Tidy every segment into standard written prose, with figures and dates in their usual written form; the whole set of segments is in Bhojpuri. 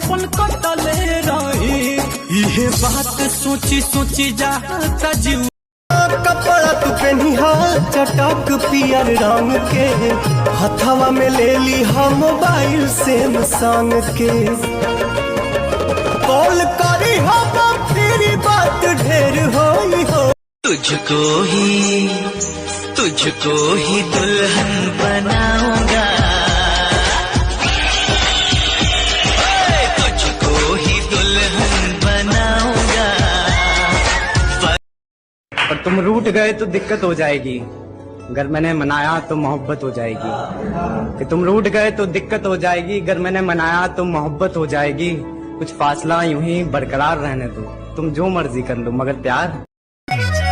अपन कटले रही। ये बात सोची सोची जाता जीव। कपड़ा तू पहनी हा चटक पियर रंग के, हथवा में ले ली हा मोबाइल सैमसंग के। कॉल करी हा तेरी बात ढेर होई हो। तुझको ही दुल्हन बनाऊंगा, तुझको ही दुल्हन बनाऊंगा। पर तुम रूठ गए तो दिक्कत हो जाएगी, अगर मैंने मनाया तो मोहब्बत हो जाएगी। कि तुम रूठ गए तो दिक्कत हो जाएगी, अगर मैंने मनाया तो मोहब्बत हो जाएगी। कुछ फासला यूं ही बरकरार रहने दो, तुम जो मर्जी कर लो मगर प्यार।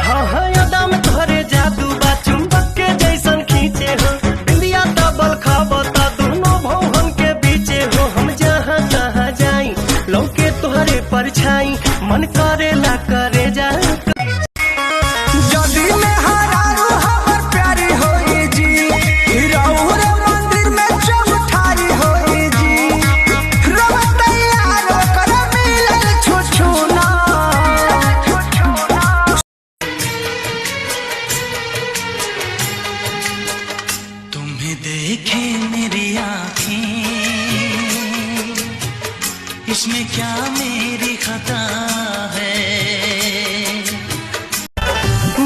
हाँ हाँ यादा में तोहरे जादू बा, चुंबक के जैसन खींचे हो। इंडिया डबल खाबता दोनों भवन के बीचे हो। हम जहाँ जहाँ जाई लौके तोहरे परछाई, मन करेला करे जा। जदी में हरारू हमर प्यारी होई जी, रौरे मंदिर में चौठारी होई जी। रब तैयार कर मिलल छुछुना। तुम्हें देखे मेरी आँखें, इसमें क्या मेरी खता है।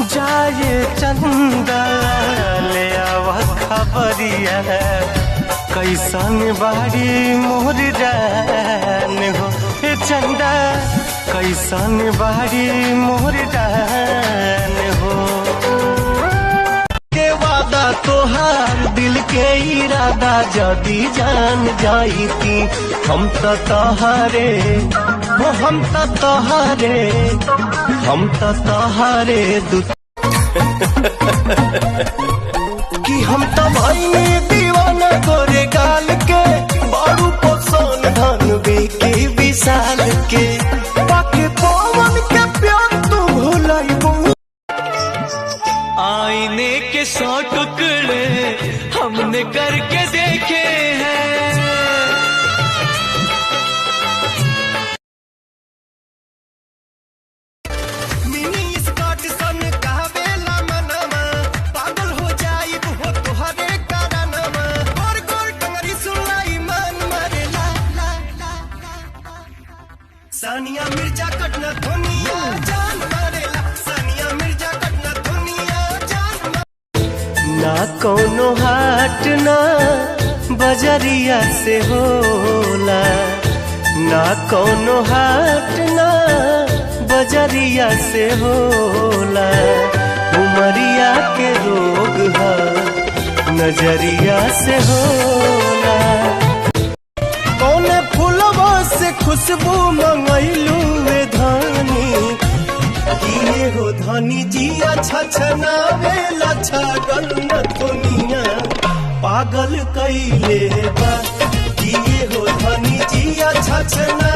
जाए चंदा ले आवा खबरिया, कैसन बाड़ी मोर जान हो। हे चंदा कैसन बाड़ी मोर जान हो। के वादा तोहार दिल के इरादा जदी जान जाईती, हम तो तोहारे वो हम तो तोहारे कि हम तो भाई दीवाना गोरे गाल के, बारू पोसन धन बेके विशाल के। बाकी पवन के प्यार तू भूलाइबू। आईने के 100 टुकड़े हमने करके देखे हैं। मिनी स्कर्ट सन कहवेला मनवा, पागल हो जाइब हो तोहरे कारणवा। गोर गोर टंगरी सुलाई मन मरेला। सानिया मिर्जा कटना दुनिया जान मरेला। सानिया मिर्जा कटना दुनिया जान। ना कोनो हाट ना बजरिया से होला, ना कोनो हाट ना बजरिया से होला। उमरिया के रोग है नजरिया से होला। कौने फूलवा से खुशबू मंगैलू वे धानी, किए हो धानी जिया छछनावेला छगल न दुनिया पागल कैले बा। किए हो धानी जिया छछना